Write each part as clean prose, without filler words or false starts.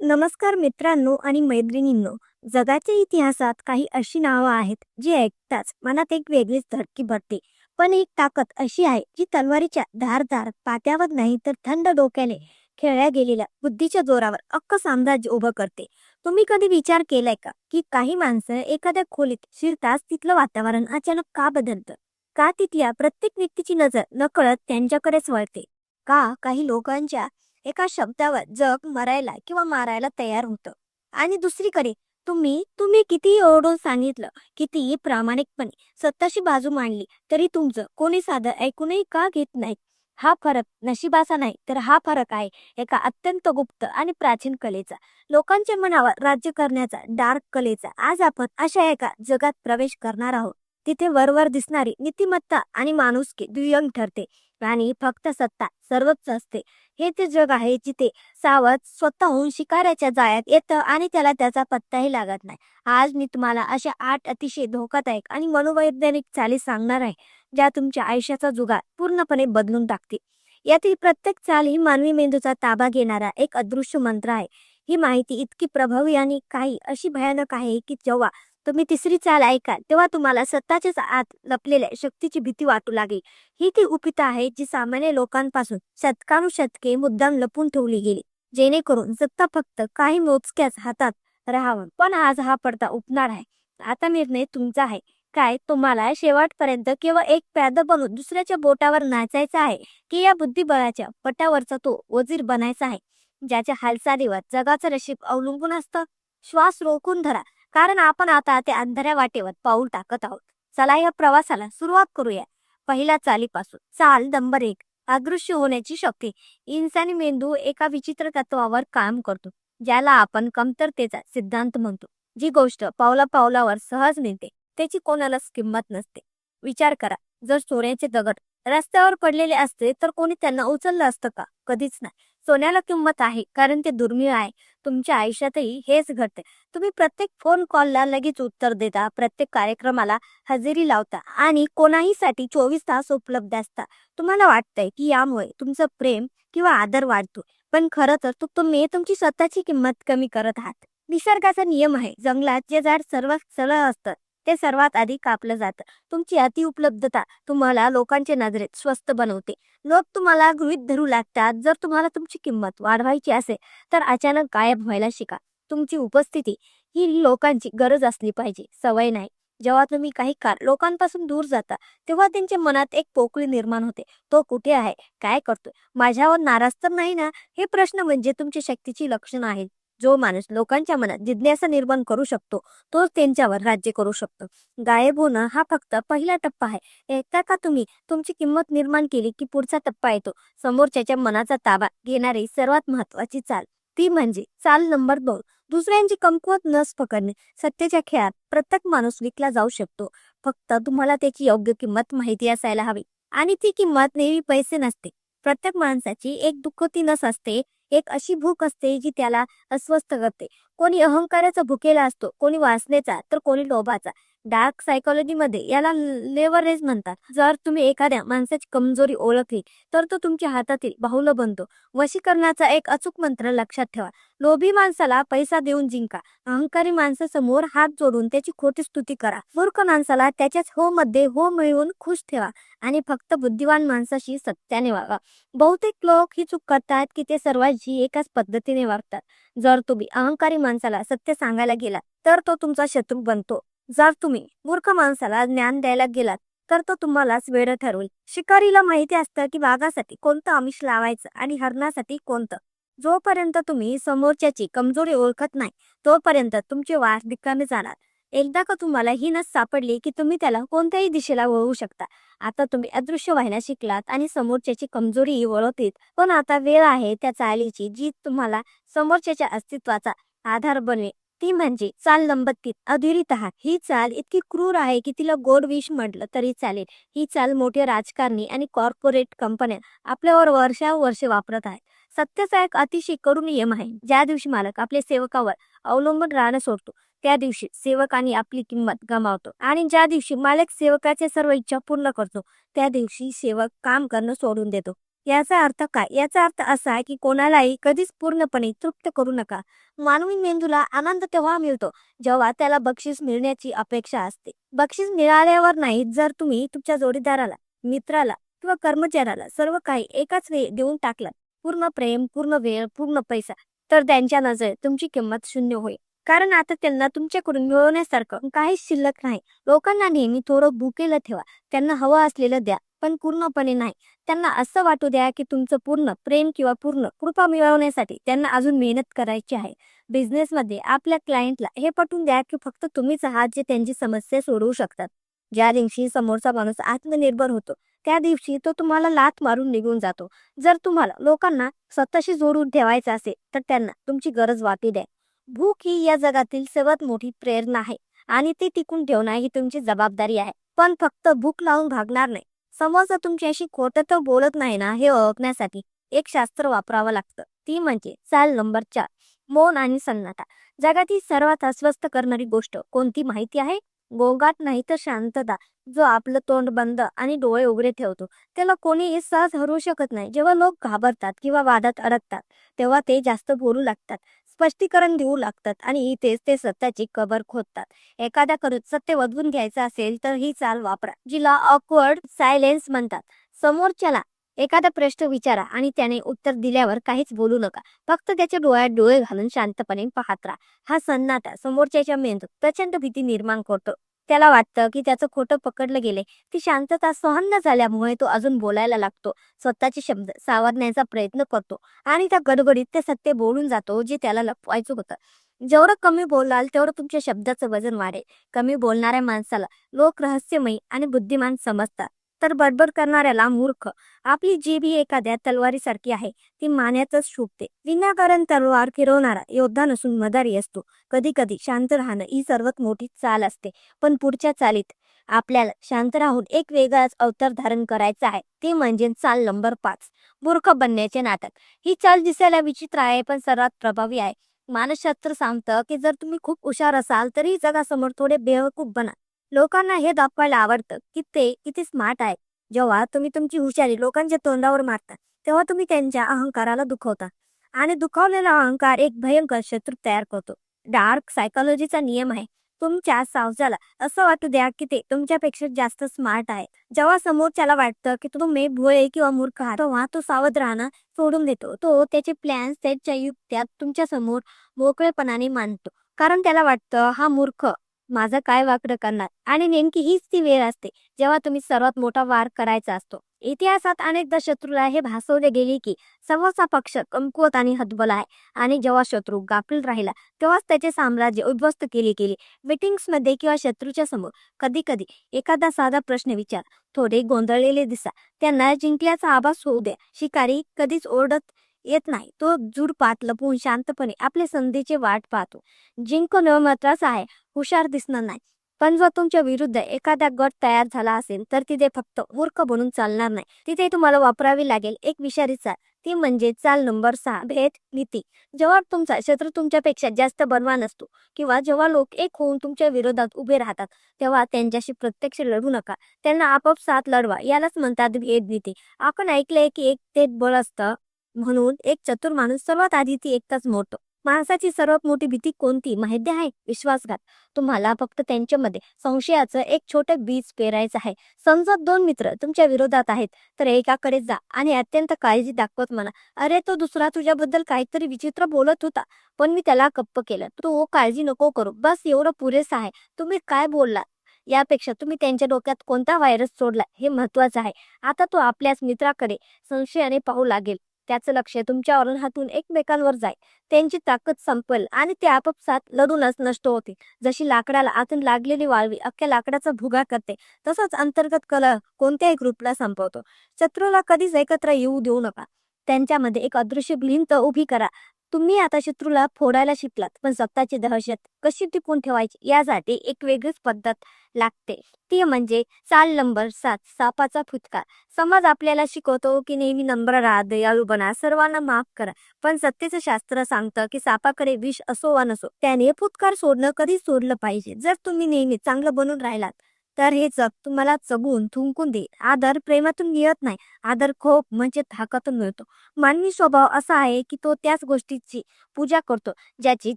नमस्कार मित्रांनो आणि मैत्रिणींनो. जगाच्या इतिहासात काही अशी नावं आहेत जी ऐकताच मनात एक वेगळीच धडकी भरते. पण एक ताकद अशी आहे जी तलवारीच्या धारदार पात्यावर नाही तर थंड डोक्याने खेळल्या गेलेल्या बुद्धीच्या जोरावर अख्खं साम्राज्य उभं करते. तुम्ही कधी विचार केलाय का की काही माणसं एखाद्या खोलीत शिरताच तिथलं वातावरण अचानक का बदलतं? का तिथल्या प्रत्येक व्यक्तीची नजर नकळत त्यांच्याकडेच वळते? का काही लोकांच्या एका शब्दावर जग मरायला किंवा मारायला तयार होतं? आणि दुसरीकडे तुम्ही तुम्ही कितीही ओरडून सांगितलं, कितीही प्रामाणिकपणे स्वतःची बाजू मांडली, तरी तुमचं कोणी साधं ऐकूनही का घेत नाही? हा फरक नशिबाचा नाही, तर हा फरक आहे एका अत्यंत गुप्त आणि प्राचीन कलेचा, लोकांच्या मनावर राज्य करण्याचा डार्क कलेचा. आज आपण अशा एका जगात प्रवेश करणार आहोत तिथे वरवर दिसणारी नीतिमत्ता आणि माणुसकी दुय्यम ठरते आणि फक्त सत्ता सर्वोच्च असते. हे ते जग आहे जिथे सावध स्वतःहून शिकाऱ्याच्या जाळ्यात येतं आणि त्याला त्याचा पत्ताही लागत नाही. आज मी तुम्हाला अशा 8 अतिशय धोकादायक आणि मनोवैज्ञानिक चाली सांगणार आहे, ज्या तुमच्या आयुष्याचा जुगार पूर्णपणे बदलून टाकतील. यातील प्रत्येक चाल ही मानवी मेंदूचा ताबा घेणारा एक अदृश्य मंत्र आहे. ही माहिती इतकी प्रभावी आणि काही अशी भयानक आहे की जेव्हा तुम्ही तिसरी चाल ऐकाल तेव्हा तुम्हाला स्वतःच्याच आत लपलेल्या शक्तीची भीती वाटू लागेल. ही ती गुपितं आहेत जी सामान्य लोकांपासून शतकानुशतके मुद्दाम लपून ठेवली गेली, जेणेकरून सत्ता फक्त काही मोजक्याच हातात राहावं. पण आज हा पडदा उठणार आहे. आता निर्णय तुमचा आहे. काय तुम्हाला शेवटपर्यंत केवळ एक प्यादा बनून दुसऱ्याच्या बोटावर नाचायचं आहे, की या बुद्धिबळाच्या पटावरचा तो वजीर बनायचा आहे, ज्याच्या हालचालीवर जगाचं नशीब अवलंबून असतं? श्वास रोखून धरा, कारण आपण आता त्या अंधाऱ्या वाटेवर पाऊल टाकत आहोत. चला या प्रवासाला सुरुवात करूया. पहिल्या चालीपासून. चाल नंबर 1. अदृश्य होण्याची शक्ती. इंसानी मेंदू एका विचित्र तत्वावर काम करतो, ज्याला आपण कमतरतेचा सिद्धांत म्हणतो. जी गोष्ट पावला पावलावर सहज मिळते त्याची कोणालाच किंमत नसते. विचार करा, जर सोन्याचे दगड रस्त्यावर पडलेले असते तर कोणी त्यांना उचललं असतं का? कधीच नाही. सोन्याला किंमत आहे कारण ते दुर्मिळ आहे. तुमच्या आयुष्यातही हेच घडते. तुम्ही प्रत्येक फोन कॉलला लगेच उत्तर देता, प्रत्येक कार्यक्रमाला हजेरी लावता आणि कोणाहीसाठी 24 तास उपलब्ध असता. तुम्हाला वाटतंय की यामुळे तुमचं प्रेम किंवा आदर वाढतो, पण खरं तर तुम्ही तुमची स्वतःची किंमत कमी करत आहात. निसर्गाचा नियम आहे, जंगलात जे झाड सर्वात सरळ असतं ते सर्वात आधी कापलं जातं. तुमची अतिउपलब्धता तुम्हाला लोकांच्या नजरेत स्वस्त बनवते. लोक तुम्हाला गृहीत धरू लागतात. जर तुम्हाला तुमची किंमत वाढवायची असेल तर अचानक गायब व्हायला शिका. तुमची उपस्थिती ही लोकांची गरज असली पाहिजे, सवय नाही. जेव्हा तुम्ही काही काळ लोकांपासून दूर जाता तेव्हा त्यांच्या मनात एक पोकळी निर्माण होते. तो कुठे आहे? काय करतोय? माझ्यावर नाराज तर नाही ना? हे प्रश्न म्हणजे तुमच्या शक्तीची लक्षण आहे. जो माणूस लोकांच्या मनात जिज्ञासा निर्माण करू शकतो तोच त्यांच्यावर राज्य करू शकतो. गायब होणं हा फक्त पहिला टप्पा आहे. एकदा का तुम्ही तुमची किंमत निर्माण केली की पुढचा टप्पा येतो, समोरच्याच्या मनाचा ताबा घेणारी सर्वात महत्वाची चाल. ती म्हणजे चाल नंबर 2. दुसऱ्यांची कमकुवत नस पकडणे. सत्तेच्या खेळात प्रत्येक माणूस विकला जाऊ शकतो, फक्त तुम्हाला त्याची योग्य किंमत माहिती असायला हवी. आणि ती किंमत नेहमी पैसे नसते. प्रत्येक माणसाची एक दुःखती नस असते, एक अशी भूक असते जी त्याला अस्वस्थ करते. कोणी अहंकाराचा भुकेला असतो, कोणी वासनेचा तर कोणी लोभाचा. डार्क सायकोलॉजी मध्ये याला लेव्हरेज म्हणतात. जर तुम्ही एखाद्या माणसाची कमजोरी ओळखली तर तो तुमच्या हातातील बाहुलं बनतो. वशीकरणाचा एक अचूक मंत्र लक्षात ठेवा. लोभी माणसाला पैसा देऊन जिंका. अहंकारी माणसासमोर हात जोडून त्याची खोटी स्तुती करा. मूर्ख माणसाला त्याच्याच हो मध्ये हो मिळवून खुश ठेवा आणि फक्त बुद्धिवान माणसाशी सत्याने वागा. बहुतेक लोक ही चूक करतात की ते सर्वांशी एकाच पद्धतीने वागतात. जर तुम्ही अहंकारी माणसाला सत्य सांगायला गेलात तर तो तुमचा शत्रू बनतो. जर तुम्ही मूर्ख माणसाला ज्ञान द्यायला गेलात तर तो तुम्हालाच वेड ठरवेल. शिकारीला माहिती असतं की वाघासाठी कोणतं आमिष लावायचं आणि हरणासाठी कोणतं. जोपर्यंत तुम्ही समोरच्याची कमजोरी ओळखत नाही तोपर्यंत तुमचे वास रिकामे जाणार. एकदा का तुम्हाला ही नस सापडली की तुम्ही त्याला कोणत्याही दिशेला वळवू शकता. आता तुम्ही अदृश्य व्हायला शिकलात आणि समोरच्याची कमजोरी ओळखलीत. पण आता वेळ आहे त्या चालीची जी तुम्हाला समोरच्याच्या अस्तित्वाचा आधार बनेल. ती म्हणजे चाल नंबर 3. अधीरितहा. ही चाल इतकी क्रूर आहे की तिला गोड विष म्हटलं तरी चालेल. ही चाल मोठे राजकारणी आणि कॉर्पोरेट कंपन्या आपल्यावर वर्षानुवर्षे वापरत आहेत. सत्याचा एक अतिशय कठोर नियम आहे. ज्या दिवशी मालक आपल्या सेवकावर अवलंबून राहणं सोडतो त्या दिवशी सेवकाने आपली किंमत गमावतो आणि ज्या दिवशी मालक सेवकाच्या सर्व इच्छा पूर्ण करतो त्या दिवशी सेवक काम करणं सोडून देतो. याचा अर्थ काय? याचा अर्थ असा आहे की कोणालाही कधीच पूर्णपणे तृप्त करू नका. मानवी मेंदूला आनंद तेव्हा मिळतो जेव्हा त्याला बक्षीस मिळण्याची अपेक्षा असते. बक्षीस मिळाल्यावर नाही, जर तुम्ही तुमच्या जोडीदाराला, मित्राला किंवा कर्मचाऱ्याला सर्व काही एकाच वेळी देऊन टाकलं, पूर्ण प्रेम, पूर्ण वेळ, पूर्ण पैसा, तर त्यांच्या नजरेत तुमची किंमत शून्य होईल. कारण आता त्यांना तुमच्याकडून मिळवण्यासारखं काहीच शिल्लक नाही. लोकांना नेहमी थोडं भुकेलं ठेवा. त्यांना हवं असलेलं द्या, पण पूर्णपणे नाही. त्यांना असं वाटू द्या की तुमचं पूर्ण प्रेम किंवा पूर्ण कृपा मिळवण्यासाठी त्यांना अजून मेहनत करायची आहे. बिझनेसमध्ये आपल्या क्लायंटला हे पटवून द्या की फक्त तुम्हीच आहात जे त्यांची समस्या सोडवू शकतात. ज्या दिवशी समोरचा माणूस आत्मनिर्भर होतो, त्या दिवशी तो तुम्हाला लाथ मारून निघून जातो. जर तुम्हाला लोकांना स्वतःशी जोडून ठेवायचं असेल, तर त्यांना तुमची गरज वाटू द्या. भूक ही या जगातील सर्वात मोठी प्रेरणा आहे आणि ती टिकून ठेवणं ही तुमची जबाबदारी आहे. पण फक्त भूक लावून भागणार नाही. समोरचा तुमच्याशी खोटं तर बोलत नाही ना, हे ओळखण्यासाठी एक शास्त्र वापरावं लागतं. ती म्हणजे चाल नंबर 4, मौन आणि सन्नाटा. जगातील सर्वात अस्वस्थ करणारी गोष्ट कोणती माहिती आहे? गोंगाट नाही तर शांतता. जो आपलं तोंड बंद आणि डोळे उघडे ठेवतो, त्याला कोणीही सहज हरवू शकत नाही. जेव्हा लोक घाबरतात किंवा वादात अडकतात, तेव्हा ते जास्त बोलू लागतात, स्पष्टीकरण देऊ लागतात आणि इथेच ते सत्याची कबर खोदतात. एखाद्याकडून सत्य वदवून घ्यायचं असेल तर ही चाल वापरा, जिला ऑकवर्ड सायलेन्स म्हणतात. समोरच्याला एखादा प्रश्न विचारा आणि त्याने उत्तर दिल्यावर काहीच बोलू नका. फक्त त्याच्या डोळ्यात डोळे घालून शांतपणे पाहत राहा. हा सन्नाटा समोरच्याच्या मेंदूत प्रचंड भीती निर्माण करतो. त्याला वाटतं की त्याचं खोटं पकडलं गेले. ती शांतता सहन न झाल्यामुळे तो अजून बोलायला लागतो, स्वतःचे शब्द सावरण्याचा प्रयत्न करतो आणि त्या गडबडीत ते सत्य बोलून जातो जे त्याला लपवायचं होतं. जेवढं कमी बोलाल तेवढं तुमच्या शब्दाचं वजन वाढेल. कमी बोलणाऱ्या माणसाला लोक रहस्यमयी आणि बुद्धिमान समजतात, तर बडबड करणाऱ्याला मूर्ख. आपली जीभ ही एखाद्या तलवारीसारखी आहे. ती मानेतच शोभते. विनाकारण तलवार फिरवणारा योद्धा नसून मदारी असतो. कधी कधी शांत राहणं ही सर्वात मोठी चाल असते. पण पुढच्या चालीत आपल्याला शांत राहून एक वेगळाच अवतार धारण करायचा आहे. ते म्हणजे चाल नंबर 5, मूर्ख बनण्याचे नाटक. ही चाल दिसायला विचित्र आहे, पण सर्वात प्रभावी आहे. मानसशास्त्र सांगतं की जर तुम्ही खूप हुशार असाल तरी जगासमोर थोडे बेवकूफ बना. लोकांना हे दाखवायला आवडतं की ते किती स्मार्ट आहे. जेव्हा तुम्ही तुमची हुशारी लोकांच्या तोंडावर मारता, तेव्हा तुम्ही त्यांच्या अहंकाराला दुखवता आणि दुखावलेला अहंकार एक भयंकर शत्रू तयार करतो. डार्क सायकोलॉजीचा नियम आहे, तुमच्या सावजाला असं वाटू द्या की ते तुमच्यापेक्षा जास्त स्मार्ट आहे. जेव्हा समोरच्याला वाटतं की तुम्ही भोळे किंवा मूर्ख आहात, तेव्हा तो सावध राहणं सोडून देतो. तो त्याचे प्लॅन्स, त्याच्या युक्त्या तुमच्या समोर मोकळेपणाने मांडतो. कारण त्याला वाटतं हा मूर्ख माझं काय वाकडं करणार. आणि नेमकी हीच ती वेळ असते जेव्हा तुम्ही सर्वात मोठा वार करायचा असतो. इतिहासात अनेकदा शत्रूला हे भासवले गेले की समोरचा पक्ष कमकुवत आणि हतबल आहे आणि जेव्हा शत्रू गाफील राहिला तेव्हाच त्याचे साम्राज्य उद्ध्वस्त केले गेले. मीटिंग्समध्ये किंवा शत्रूच्या समोर कधी कधी एखादा साधा प्रश्न विचार, थोडे गोंधळलेले दिसा, त्यांना जिंकल्याचा आभास होऊ द्या. शिकारी कधीच ओरडत येत नाही, तो जुडपात लपवून शांतपणे आपल्या संधीची वाट पाहतो. जिंकणं महत्वाचं आहे, हुशार दिसणार नाही. पण जर तुमच्या विरुद्ध एखादा गट तयार झाला असेल तर तिथे फक्त मूर्ख बनून चालणार नाही. तिथे तुम्हाला वापरावी लागेल एक विषारी चाल. ती म्हणजे चाल नंबर 6, भेद नीती. जेव्हा तुमचा शत्रू तुमच्यापेक्षा जास्त बलवान असतो किंवा जेव्हा लोक एक होऊन तुमच्या विरोधात उभे राहतात, तेव्हा त्यांच्याशी प्रत्यक्ष लढू नका. त्यांना आपापसात लढवा. यालाच म्हणतात भेद नीती. आपण ऐकलंय की एक ते बळ असतं, म्हणून एक चतुर माणूस सर्वात आधी ती एकटाच मोडतो. माणसाची सर्वात मोठी भीती कोणती माहिती आहे? विश्वासघात. तुम्हाला फक्त त्यांच्यामध्ये संशयाचं एक छोटं बीज पेरायचं आहे. समजा 2 मित्र तुमच्या विरोधात आहेत, तर एकाकडे जा आणि अत्यंत काळजी दाखवत म्हणा, अरे तो दुसरा तुझ्याबद्दल काहीतरी विचित्र बोलत होता, पण मी त्याला गप्प केलं. तो काळजी नको करू, बस एवढं पुरेसं आहे. तुम्ही काय बोलला यापेक्षा तुम्ही त्यांच्या डोक्यात कोणता व्हायरस सोडला हे महत्वाचं आहे. आता तो आपल्याच मित्राकडे संशयाने पाहू लागेल. त्याचं लक्ष तुमच्यावरून हटून एकमेकांवर जाईल. त्यांची ताकद संपेल आणि ते आपापसात लढूनच नष्ट होतील. जशी लाकडाला आतून लागलेली वाळवी अख्ख्या लाकडाचा भुगा करते, तसंच अंतर्गत कलह कोणत्याही ग्रुपला संपवतो. शत्रूला कधीच एकत्र येऊ देऊ नका. त्यांच्यामध्ये एक अदृश्य भिंत उभी करा. तुम्ही आता शत्रूला फोडायला शिकलात, पण स्वतःची दहशत कशी टिकून ठेवायची यासाठी एक वेगळीच पद्धत लागते. ती म्हणजे चाल नंबर 7, सापाचा फुटकार. समाज आपल्याला शिकवतो की नेहमी नम्र राहा, दयाळू बना, सर्वांना माफ करा. पण सत्तेचं शास्त्र सांगतं की सापाकडे विष असो वा नसो, त्याने फुटकार सोडणं कधी सोडलं पाहिजे. जर तुम्ही नेहमी चांगलं बनून राहिलात तर हे जग तुम्हाला चगून थुंकून देईल. आदर प्रेमातून मिळत नाही, आदर खूप म्हणजे धाकातून मिळतो. मानवी स्वभाव असा आहे की तो त्याच गोष्टीची पूजा करतो ज्याची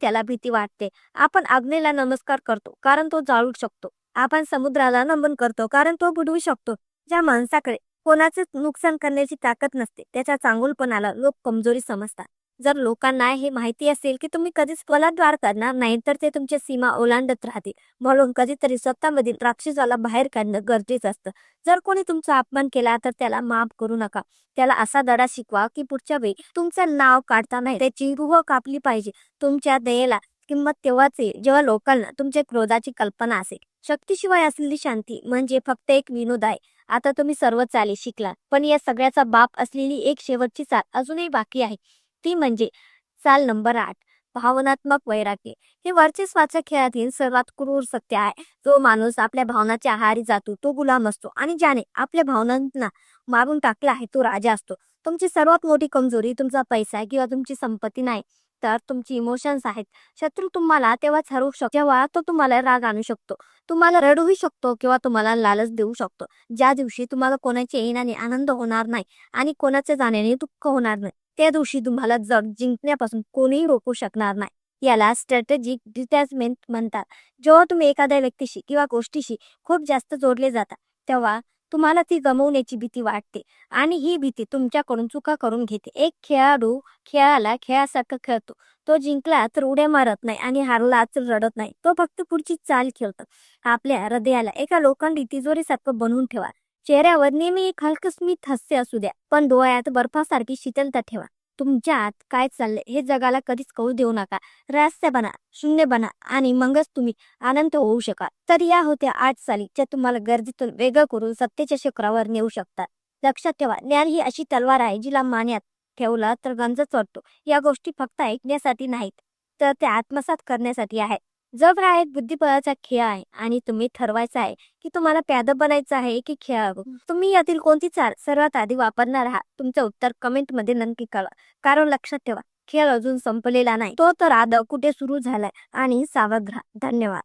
त्याला भीती वाटते. आपण अग्नीला नमस्कार करतो कारण तो जाळू शकतो. आपण समुद्राला नमन करतो कारण तो बुडवू शकतो. ज्या माणसाकडे कोणाचे नुकसान करण्याची ताकद नसते त्याच्या चांगुलपणाला लोक कमजोरी समजतात. जर लोकांना हे माहिती असेल की तुम्ही कधीच पलटवार करणार नाही तर ते तुमच्या सीमा ओलांडत राहतील. म्हणून कधीतरी स्वतःमधील राक्षसाला बाहेर काढणं गरजेचं असतं. जर कोणी तुमचा अपमान केला तर त्याला माफ करू नका. त्याला असा धडा शिकवा की पुढच्या वेळी तुमचं नाव काढता नाही त्याची रूह कापली पाहिजे. तुमच्या दयेला किंमत तेव्हाच येईल जेव्हा लोकांना तुमच्या क्रोधाची कल्पना असेल. शक्तीशिवाय असलेली शांती म्हणजे फक्त एक विनोद आहे. आता तुम्ही सर्व चाली शिकला, पण या सगळ्याचा बाप असलेली एक शेवटची चाल अजूनही बाकी आहे. ती म्हणजे चाल नंबर 8, भावनात्मक वैराग्य. हे वर्चस्वाच्या खेळातील सर्वात क्रूर सत्य आहे. जो माणूस आपल्या भावनाच्या आहारी जातो तो गुलाम असतो आणि ज्याने आपल्या भावनांना मारून टाकला आहे तो राजा असतो. तुमची सर्वात मोठी कमजोरी तुमचा पैसा किंवा तुमची संपत्ती नाही, तर तुमची इमोशन्स आहेत. शत्रू तुम्हाला तेव्हाच हरवू शकतो जेव्हा तो तुम्हाला राग आणू शकतो, तुम्हाला रडूही शकतो किंवा तुम्हाला लालच देऊ शकतो. ज्या दिवशी तुम्हाला कोणाच्या येण्याने आनंद होणार नाही आणि कोणाच्या जाण्याने दुःख होणार नाही, त्या दिवशी तुम्हाला जग जिंकण्यापासून कोणीही रोखू शकणार नाही. याला स्ट्रॅटेजिक डिटॅचमेंट म्हणतात. जेव्हा तुम्ही एखाद्या व्यक्तीशी किंवा गोष्टीशी खूप जास्त जोडले जाता तेव्हा तुम्हाला ती गमावण्याची भीती वाटते आणि ही भीती तुमच्याकडून चुका करून घेते. एक खेळाडू खेळाला खेळासारखं खेळतो. तो जिंकला तर उड्या मारत नाही आणि हारला तर रडत नाही. तो फक्त पुढची चाल खेळतो. आपल्या हृदयाला एका लोखंडी तिजोरीसारखं बनवून ठेवा. चेहऱ्यावर नेहमी एक हलकं स्मित हास्य असू द्या, पण डोळ्यात बर्फासारखी शीतलता ठेवा. तुमच्या आत काय चाललंय हे जगाला कधीच कळू देऊ नका. रहस्य बना, शून्य बना आणि मगच तुम्ही आनंद होऊ शकाल. तर या होत्या 8 चाली ज्या तुम्हाला गर्दीतून वेगळं करून सत्तेच्या शिखरावर नेऊ शकतात. लक्षात ठेवा, ज्ञान ही अशी तलवार आहे जिला मान्यात ठेवला तर गंज चढतो. या गोष्टी फक्त ऐकण्यासाठी नाहीत, तर त्या आत्मसात करण्यासाठी आहेत. जग हा एक बुद्धिबळाचा खेळ आहे आणि तुम्ही ठरवायचं आहे की तुम्हाला प्यादं बनायचं आहे की खेळाडू. तुम्ही यातील कोणती चाल सर्वात आधी वापरणार आहात? तुमचं उत्तर कमेंट मध्ये नक्की कळवा. कारण लक्षात ठेवा, खेळ अजून संपलेला नाही, तो तर आद कुठे सुरू झालाय आणि सावध राहा. धन्यवाद.